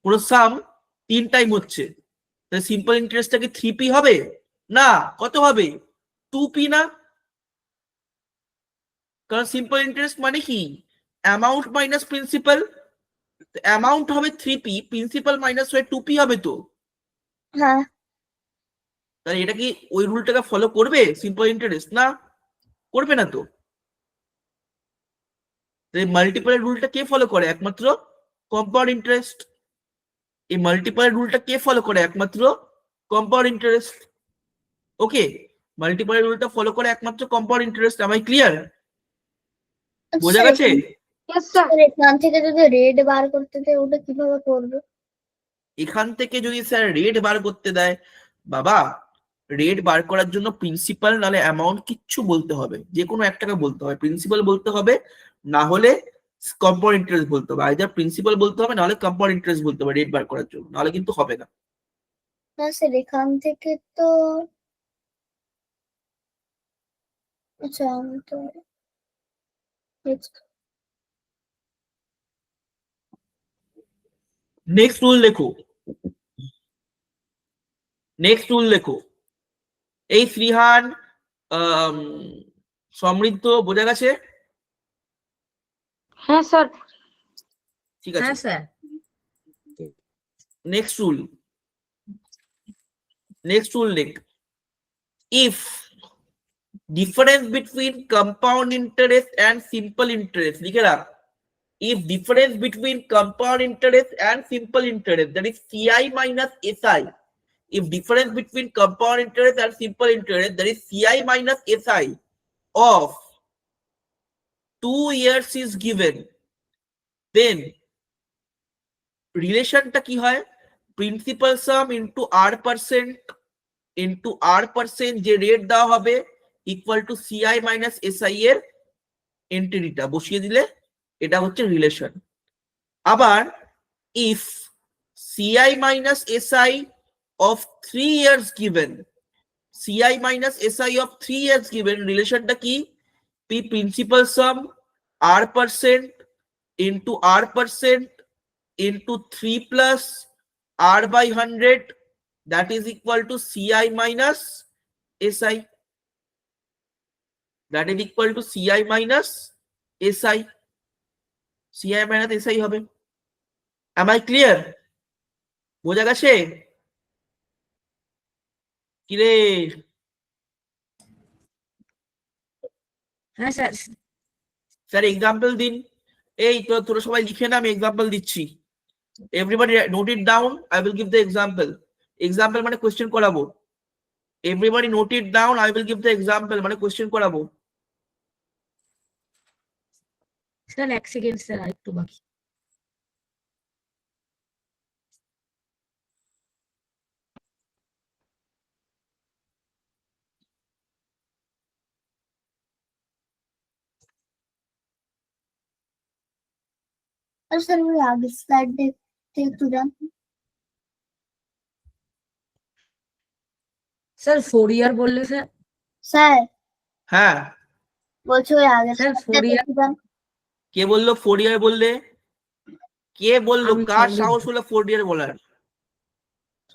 পুরো সাম 3 টাইম হচ্ছে, তাহলে সিম্পল ইন্টারেস্টটা কি 3p হবে? না, কত হবে? 2p না? কারণ সিম্পল ইন্টারেস্ট মানে কি অ্যামাউন্ট মাইনাস প্রিন্সিপাল, অ্যামাউন্ট হবে 3p, প্রিন্সিপাল মাইনাস হয়ে 2p হবে তো। হ্যাঁ তাহলে এটা কি ওই রুলটাকে ফলো করবে সিম্পল ইন্টারেস্ট? না, করবে না তো। মাল্টিপল রুলটা কে ফলো করে? একমাত্র কম্পাউন্ড ইন্টারেস্ট। এই মাল্টিপল রুলটা কে ফলো করে? একমাত্র কম্পাউন্ড ইন্টারেস্ট। ওকে, মাল্টিপল রুলটা ফলো করে একমাত্র compound interest. am I clear? বোঝা স্যার, গেছে? Yes, sir. স্যার এখান থেকে যদি রেড বার করতে দেয় ওটা কিভাবে করবে? এখান থেকে যদি স্যার রেট বার করতে দেয়, বাবা রেট বার করার জন্য প্রিন্সিপাল নাহলে অ্যামাউন্ট কিচ্ছু বলতে হবে, যে কোনো একটাকে বলতে হবে, প্রিন্সিপাল বলতে হবে না হলে কম্পাউন্ড ইন্টারেস্ট বলতে হবে, আইদার প্রিন্সিপাল বলতে হবে নাহলে কম্পাউন্ড ইন্টারেস্ট বলতে হবে রেট বার করার জন্য, নাহলে কিন্তু হবে না। না স্যার এখান থেকে তো আচ্ছা আমি তো নেক্সট রুল লেখো, নেক্সট রুল লেখো। এই শ্রীহান সমৃদ্ধ বোঝা গেছে? হ্যাঁ স্যার। ঠিক হ্যাঁ আছে, sir. Next rule, next rule লেখ, if difference between compound interest and simple interest, লিখে রাখ, if difference between compound interest and simple interest, that is CI minus SI, if difference between compound interest and simple interest, that is CI minus SI of 2 years is given, then রিলেশনটা কি হয়, principal sum into r% যে rate দেওয়া হবে equal to CI minus SI এর এন্টিটিটা বসিয়ে দিলে এটা হচ্ছে রিলেশন। আবার if CI minus SI of 3 years given, CI minus SI of 3 years given, রিলেশনটা কি, P principal some r% into r% into 3 plus r by 100, that is equal to CI minus SI, that is equal to CI minus SI, CI minus SI হবে। am I clear? বোঝা গেছে কি রে? হ্যাঁ sir. Sir example দিন। এই তো তোরা সবাই লিখে না, আমি এক্সাম্পল দিচ্ছি, everybody note it down, I will give the example, example মানে কোশ্চেন করাবো, everybody note it down, I will give the example মানে কোশ্চেন করাবো। স্যার 1 সেকেন্ড স্যার, আরেকটু বাকি। আর স্যার ওই আগের স্লাইড দেখতে একটু যান। স্যার 4 ইয়ার বললে স্যার? স্যার হ্যাঁ বলছি ওই আগের স্যার স্লাইডটা 4 ইয়ার। দেখতে যান। কে বললো 4 year বললে, কে বললো, আমি কার সমৃদ্ধ। সাহস হলো 4 year বলার?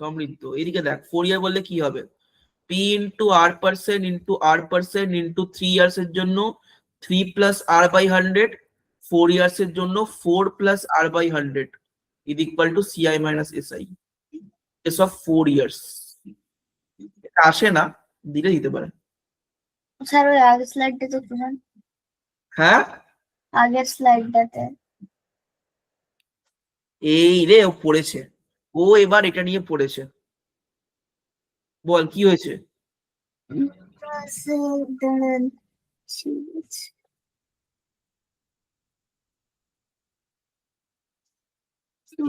সমৃদ্ধ, এদিকে দেখ 4 year বললে কি হবে, P into r% into 3 years এর জন্য 3 প্লাস r বাই 100, 4 years এর জন্য 4 plus r by 100 is equal to CI minus SI as of 4 years। এটা আসে না, দিলে দিতে পারে। স্যার ওই আগের স্লাইডটা দেখতে যান, হ্যাঁ আগের স্লাইডটাতে। এই রে ও পড়েছে, ও এবার এটা নিয়ে পড়েছে, বল কি হয়েছে? স্যার দাঁড়ান, ঠিক আছে।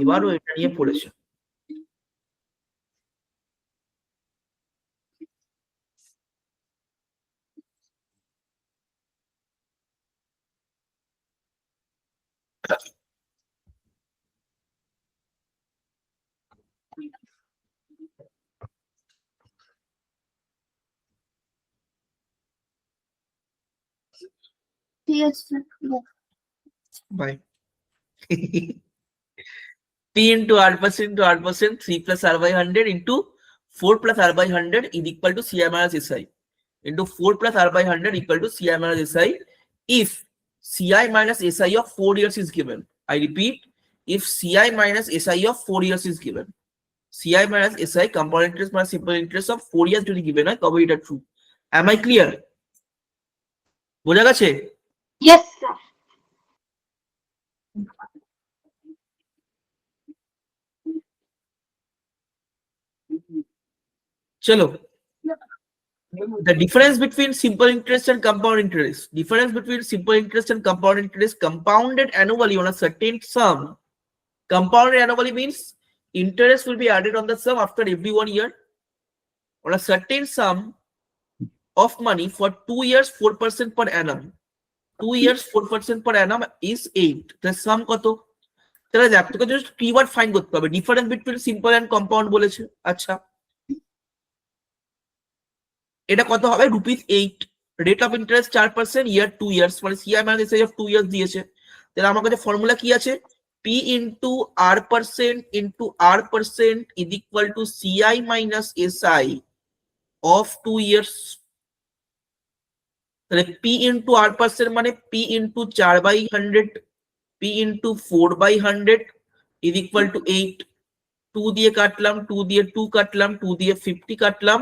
এবারও এটা নিয়ে পড়েছে। ঠিক আছে sir, bye. P into r% into r%, 3 plus r by 100 into 4 plus r by 100 is equal to CI minus SI into 4 plus r by 100 equal to CI minus SI if CI minus SI of 4 years is given. I repeat, if CI minus SI of 4 years is given. CI minus SI compound interest minus simple interest of 4 years যদি given হয় তবে এটা true. Am I clear? বোঝা গেছে? Yes, sir. চলো The difference between simple interest and compound interest. Difference between simple interest and compound interest compounded annually on a certain sum. Compounded annually means interest will be added on the sum after every 1 year on a certain sum of money for 2 years 4% per annum. 2 years 4% per annum is 8. The sum কত? তাহলে দেখ তোকে just keyword find করতে হবে। Difference between simple and compound বলেছে। আচ্ছা এটা কত হবে? ₹8। Rate of interest 4%, year 2 years, মানে সিআই মানে এসে 2 ইয়ার্স দিয়েছে। তাহলে আমার কাছে ফর্মুলা কি আছে? P into R% into R% is equal to CI minus SI of 2 years. তাহলে P into R% মানে P into 4/100, P into 4/100 is equal to 8. 2 দিয়ে কাটলাম, 2 দিয়ে 2 কাটলাম, 2 দিয়ে 50 কাটলাম,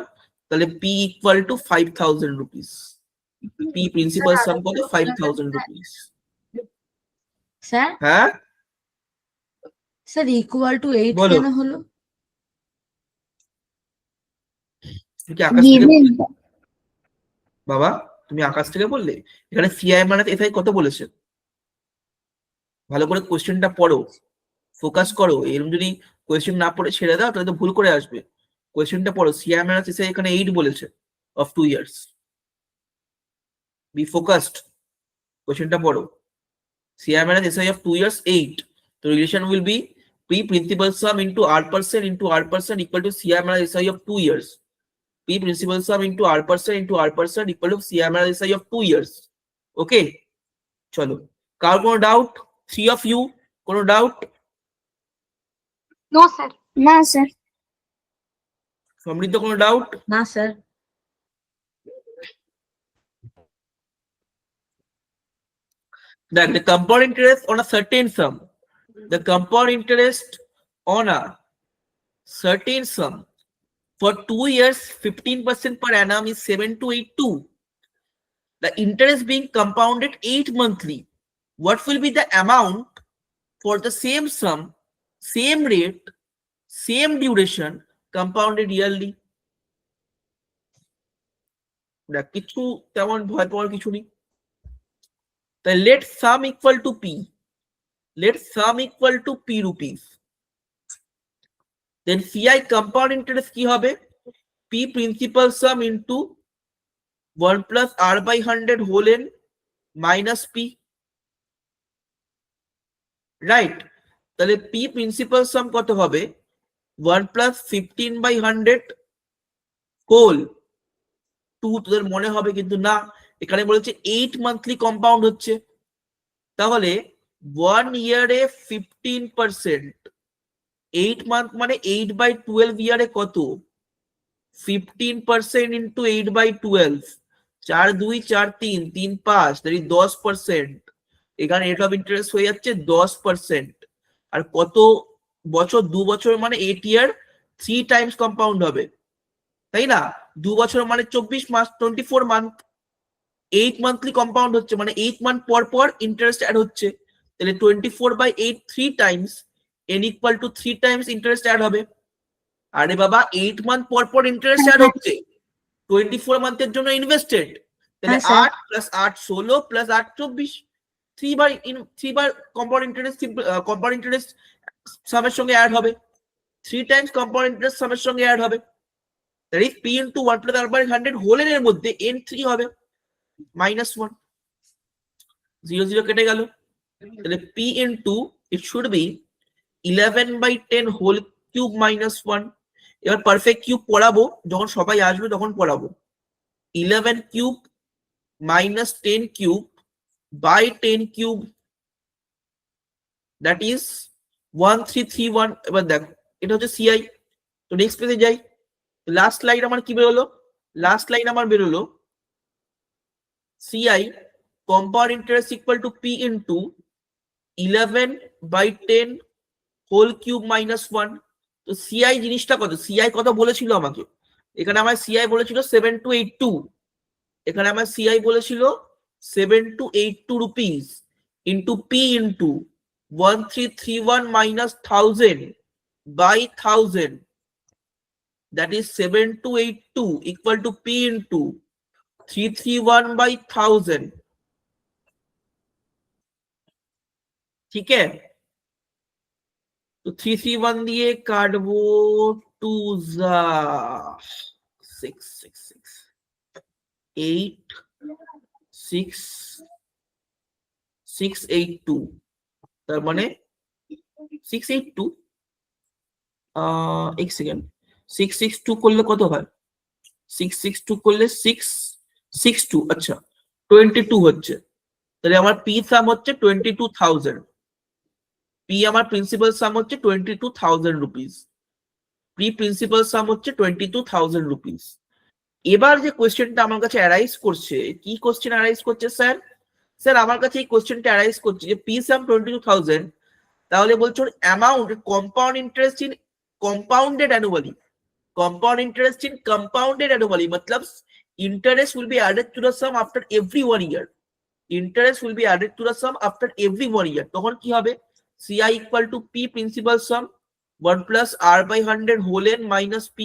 তাহলে P equal to 5,000 rupees. P principal সাম কত? 5,000 rupees. স্যার হ্যাঁ স্যার ইকুয়াল টু 8 বলো। কেন হলো? তুমি কি আকাশ থেকে Given বাবা তুমি আকাশ থেকে বললে? এখানে সিআই মানে এসআই কত বলেছে? ভালো করে কোশ্চেনটা পড়ো, ফোকাস করো। এরকম যদি কোশ্চেন না পড়ে ছেড়ে দাও তাহলে তো ভুল করে আসবে। কোশ্চেনটা পড়ো। সিআই মানে এসআই এখানে 8 বলেছে অফ 2 ইয়ার্স। বি ফোকাসড, কোশ্চেনটা পড়ো। CI minus SI of 2 years 8. The relation will be P principal sum into R% into R% equal to CI minus SI of 2 years. P principal sum into R% into R% equal to CI minus SI of 2 years. Okay. চলো কার কোনো doubt? 3 of you কোনো doubt? No, sir. না sir. সমৃদ্ধ কোনো doubt? না sir. That the compound interest on a certain sum, the compound interest on a certain sum for 2 years 15% per annum is 7282. The interest being compounded 8 monthly. What will be the amount for the same sum, same rate, same duration, compounded yearly? দেখ কিছু তেমন ভয় পাওয়ার কিছু নেই। তাই let sum equal to P. Let sum equal to P rupees. Then CI compound interest কি হবে? P principal sum into 1 plus R/100 whole n minus P. Right? তাহলে P principal sum কত হবে? 1 plus 15/100 whole 2। তোদের মনে হবে কিন্তু না, এখানে বলেছে 8 মান্থলি কম্পাউন্ড হচ্ছে। তাহলে 1 ইয়ারে 15%, 8 মান্থ মানে 8/12 ইয়ারে কত? 15% into 8/12, 4 2 4 3 3 5, that is 10%। এখানে রেট অফ ইন্টারেস্ট হয়ে যাচ্ছে 10%। আর কত বছর? 2 বছর মানে 8 ইয়ার 3 টাইমস কম্পাউন্ড হবে, তাই না? 2 বছর মানে 24 মাস, 24 মান্থ। 8 মান্থলি কম্পাউন্ড হচ্ছে মানে 8 মান্থ পর পর ইন্টারেস্ট অ্যাড হচ্ছে। তাহলে 24/8 3 times n equal to 3 times interest add হবে। আরে বাবা 8 মান্থ পর পর ইন্টারেস্ট অ্যাড হচ্ছে, 24 মান্থের জন্য ইনভেস্টেড। তাহলে হ্যাঁ, স্যার। 8 প্লাস 8 16 প্লাস 8 24, 3 বার কম্পাউন্ড ইন্টারেস্ট, কম্পাউন্ড ইন্টারেস্ট সামের সঙ্গে অ্যাড হবে। 3 টাইমস কম্পাউন্ড ইন্টারেস্ট সামের সঙ্গে অ্যাড হবে। that is P into 1 plus R/100 whole এর মধ্যে n3 হবে -1, 0 0 কেটে গেল। তাহলে P into it should be 11/10 whole cube -1। এবার পারফেক্ট কিউব পড়াবো, যখন সবাই আসবে তখন পড়াবো। 11 cube minus 10 cube by 10 cube, that is 1331। এবার দেখ এটা হচ্ছে সিআই। তো নেক্সট পেজে যাই। লাস্ট লাইন আমার কি বেরোলো? লাস্ট লাইন আমার বেরোলো CI compound interest equal to P into 11/10 whole cube -1। তো CI জিনিসটা কত? CI কত বলেছিল আমাকে? এখানে আমার CI বলেছিল 7282। এখানে আমার CI বলেছিল 7282 rupees into P into 1331 minus 1000 by 1000 that is 7282 equal to P into 331 by 1000. ठीक है, तो 331 দিয়ে কাটবো 2 যা 6 6 6 8 6 682 তার মানে 682 এক সেকেন্ড 662 করলে কত হয় 662 করলে 662 আচ্ছা 22 হচ্ছে তাহলে আমার পি সাম হচ্ছে 22000 পি আমার প্রিন্সিপাল সাম হচ্ছে 22000 রুপিস প্রি প্রিন্সিপাল সাম হচ্ছে 22000 রুপিস এবার যে কোশ্চেনটা আমার কাছে অ্যারাইজ করছে কি কোশ্চেন অ্যারাইজ করছে স্যার স্যার আমার কাছে এই কোশ্চেনটা অ্যারাইজ করছে যে পি সাম 22000 তাহলে বলছো amount compound interest in compounded annually matlab interest will be added to the sum after every 1 year interest will be added to the sum after every 1 year তখন কি হবে ci equal to p principal sum 1 plus r by 100 whole n minus p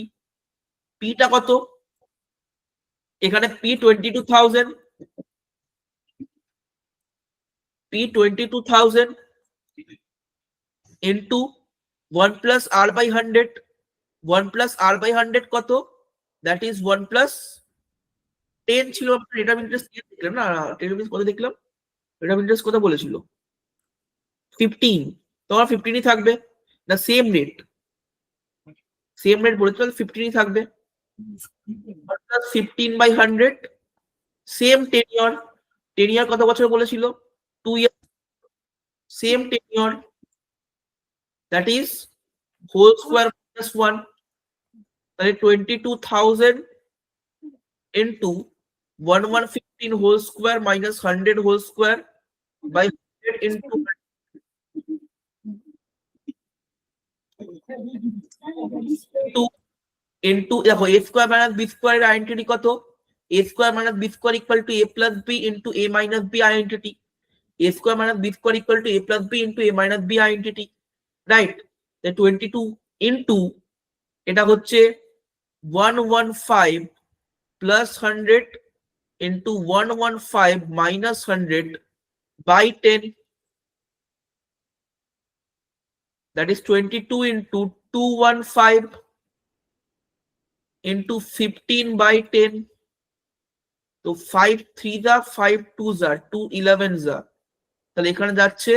p টা কত এখানে p 22000 into 1 plus r by 100 1 plus r by 100 কত that is 1 plus 10 ছিল rate of interest দেখলাম না রেট অফ ইন্টারেস্ট কত দেখলাম rate of interest কত বলেছিল 15 তোমার 15ই থাকবে না সেম রেট বলেছিল 15ই থাকবে অর্থাৎ 15 by 100 সেম টেনিয়র কত বছর বলেছিল 2 year same tenure that is whole square minus 1 তাহলে 22000 into 1115 whole square minus 100 whole square by 100 into দেখো a square minus b square এর আইডেন্টিটি কত a square minus b square equal to a plus b into a minus b identity a square minus b square equal to a plus b into a minus b identity right 22 into এটা হচ্ছে 115 plus 100 into 115 minus 100 by 10 that is 22 into 215 into 15 by 10 তো 5 3 যা 5 2 যা 2 11 যা তাহলে এখানে যাচ্ছে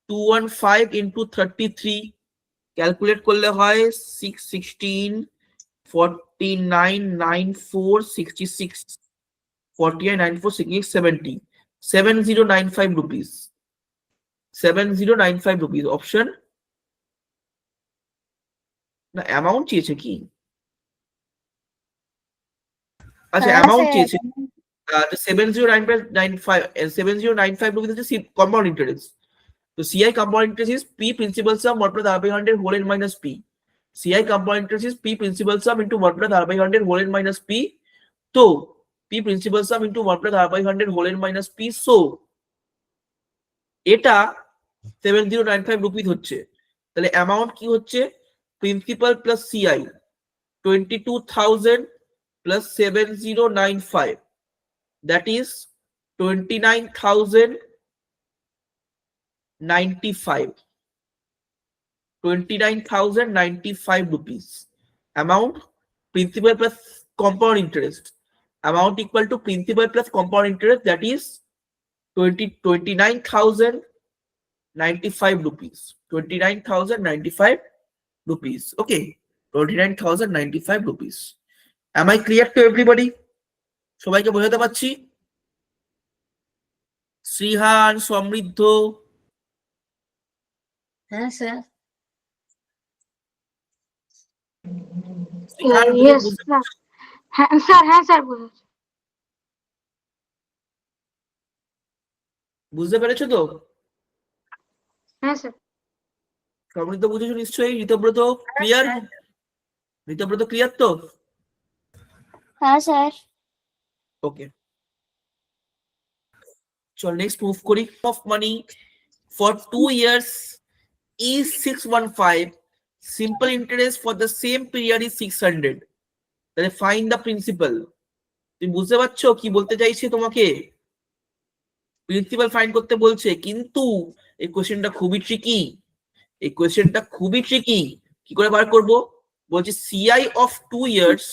215 into 33 calculate করলে হয় 616 49 94 66 49 94 66 70 7095 rupees 7095 rupees অপশন না অ্যামাউন্ট চেয়েছে কি আচ্ছা অ্যামাউন্ট চেয়েছে 7095 rupees হচ্ছে কম্পাউন্ড ইন্টারেস্ট তো CI compound interest is P principal sum multiplied by 100 whole n minus P. CI compound interest is P principal sum into multiplied by 100 whole n minus P. So P principal sum into multiplied by 100 whole n minus P. So এটা 7095 rupees হচ্ছে তাহলে amount কি হচ্ছে principal plus CI 22000 plus 7095 that is 29095 29095 rupees amount principal plus compound interest amount equal to principal plus compound interest that is 29095 rupees 29095 rupees okay 29095 rupees am I clear to everybody সবাইকে বোঝাতে পারছি শ্রীহান সমৃদ্ধ হ্যাঁ sir yes sir হ্যাঁ sir বুঝতে পেরেছো তো হ্যাঁ স্যার সমৃদ্ধ বুঝেছো নিশ্চয়ই ঋতব্রত ক্লিয়ার ঋতব্রত ক্লিয়ার তো হ্যাঁ স্যার ওকে চল নেক্সট মুভ করি of money for 2 years is 615 simple interest for the same period is 600, তাহলে ফাইন্ড দ্য প্রিন্সিপাল। তুমি বুঝতে পারছো কি বলতে চাইছে তোমাকে? প্রিন্সিপাল ফাইন্ড করতে বলছে, কিন্তু এই কোশ্চেনটা খুবই ট্রিকি, এই কোশ্চেনটা খুবই ট্রিকি। কি করে বার করব? বলছে CI of 2 years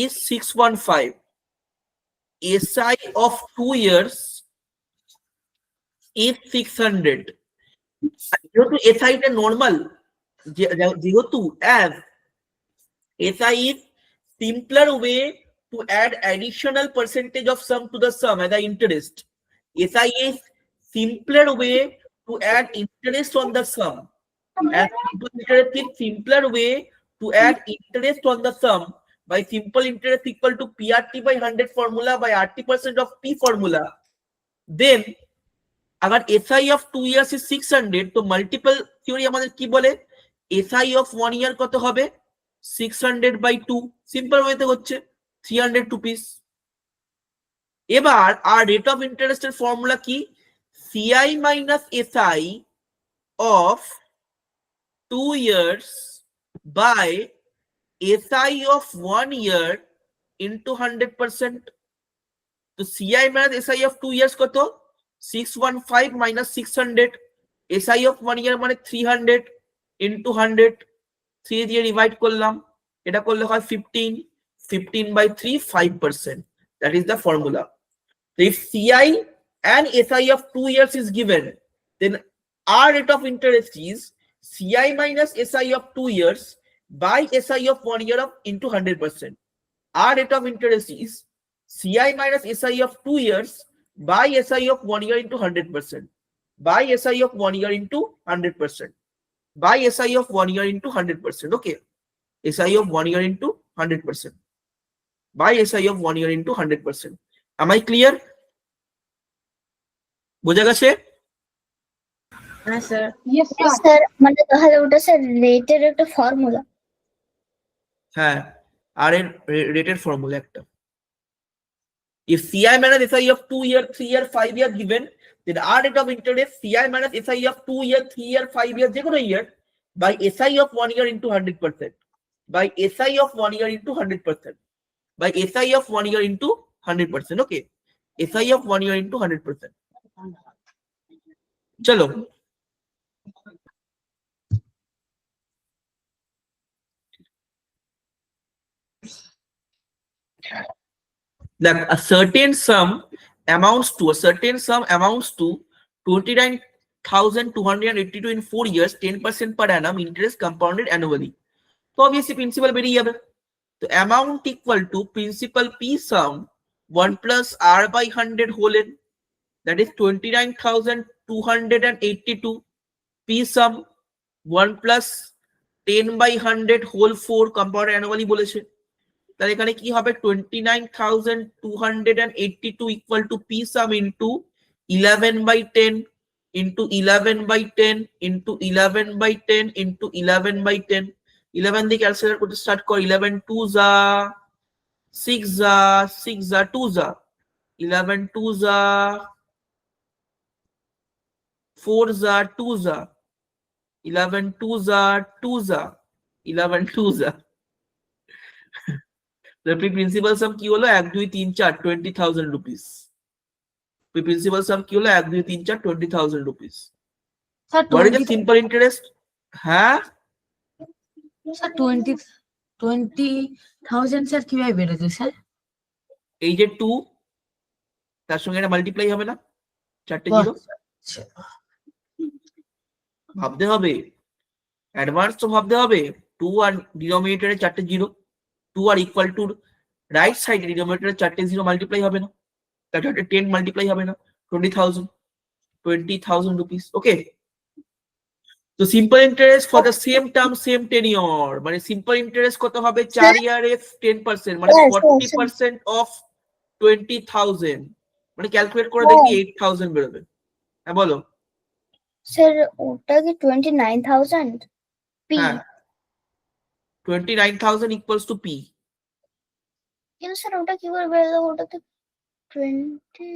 is 615, SI of 2 years is 600। যেহেতু SI টা নর্মাল, যেহেতু as SI is simpler way to add additional percentage of sum to the sum as the interest. SI is simpler way to add interest on the sum. As simple interest is simpler way to add interest on the sum by simple interest equal to PRT by 100 formula by RT% of P formula. Then अगर SI of 2 years is 600, तो multiple theory আমাদের কি বলে? SI of 1 year কত হবে? 600 by 2, simple ওয়েতে হচ্ছে 300 rupees। এবার আর রেট অফ ইন্টারেস্টের ফর্মুলা কি? CI minus SI of 2 years by SI of 1 year into 100%। তো CI minus SI of 2 years কত? 615 minus 600, SI of 1 year মানে 300 into 100, 3 দিয়ে ডিভাইড করলাম, এটা করলে হয় 15, 15 by 3, 5%। That is the formula. So if CI and SI of 2 years is given, then our rate of interest is CI minus SI of 2 years by SI of 1 year of into 100%. Our rate of interest is CI minus SI of 2 years by SI of 1 year into 100%, by SI of 1 year into 100%, by SI of 1 year into 100%. Okay, SI of 1 year into 100%, by SI of 1 year into 100%. Am I clear? বোঝা গেছে? হ্যাঁ sir. Yes, sir. Sir মানে তাহলে ওটা sir রেটের একটা formula. হ্যাঁ, আর এর রেটের ফর্মুলা একটা। If CI minus SI of 2 year, 3 year, 5 year given, then our rate of interest CI minus SI of 2 year, 3 year, 5 year, যে কোনো year by SI of 1 year into 100%, by SI of 1 year into 100%, by SI of 1 year into 100%. Okay, SI of 1 year into 100%. चलो that a certain sum amounts to 29,282 in 4 years, 10% per annum, interest compounded annually. So obviously principal বেরিয়ে যাবে। তো amount equal to principal P sum 1 plus R by 100 whole n, that is 29,282 P sum 1 plus 10 by 100 whole 4 compounded annually বলেছে। তাহলে এখানে কি হবে? 29,282 equal to P sum into 11 by 10 into 11 by 10 into 11 by 10 into 11 by 10। 11 দিয়ে calculate করতে start কর। 11 2 যা 6 যা 6 যা 2 যা 11 2 যা 4 যা 2 যা 11 2 যা 2 যা 11 2 যা। প্রিন্সিপাল সাম কি হলো? 1 2 3 4 20,000 রুপিস। প্রিন্সিপাল সাম কি হলো? 1 2 3 4 20,000 rupees. Sir what is the simple interest? হ্যাঁ স্যার 20,000 স্যার কিভাবে বেরোছে স্যার? এই যে 2 তার সঙ্গে এটা মাল্টিপ্লাই হবে না, চারটে জিরো ভাবতে হবে, অ্যাডভান্স তো ভাবতে হবে। 2 আর ডিনোমিনেটরে চারটে জিরো, 2 আর ইকুয়াল টু রাইট সাইডে ডিনোমিনেটরে চারটে জিরো মাল্টিপ্লাই হবে না, তার চারটে 10 মাল্টিপ্লাই হবে না, 20,000 রুপিস। ওকে, তো simple interest for the same term same tenure, মানে সিম্পল ইন্টারেস্ট কত হবে? 4 ইয়ারে 10%, মানে 40% অফ 20,000, মানে ক্যালকুলেট করে দেখি 8,000 বেরোবে। হ্যাঁ বলো। স্যার ওটা কি 29,000 পি? হ্যাঁ 29,000 ইকুয়ালস টু পি। কিন্তু স্যার ওটা কি করে বেরোলো? ওটা তো 20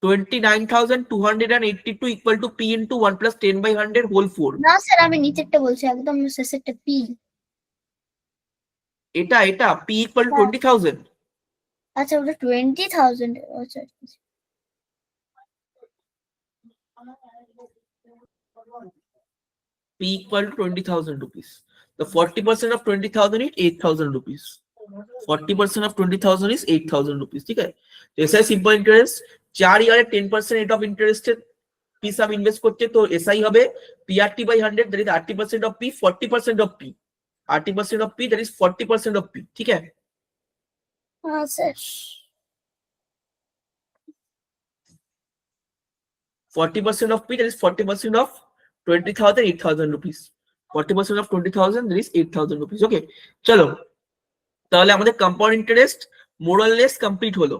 29,282 equal to P into 1 plus 10 by 100 whole 4. না স্যার আমি নিচেরটা বলছি, একদম শেষেরটা পি। এটা P equal to 20,000. আচ্ছা ওটা 20,000। আচ্ছা P equal to 20,000 rupees. The 40% of 20,000 is 8,000 rupees. 40% of 20,000 is 8,000 rupees. ठीक है? तो SI simple interest 4 year 10% rate of interest P sum invest করছে, তো SI হবে PRT by 100, that is 30% of P, 40% of P. 30% of P, that is 40% of P. ठीक है? হ্যাঁ sir. 40% of P, that is 40% of 20,000, 8,000 rupees. 40% of 20,000, that is 8,000 rupees. Okay, চলো তাহলে আমাদের compound interest more or less complete হলো।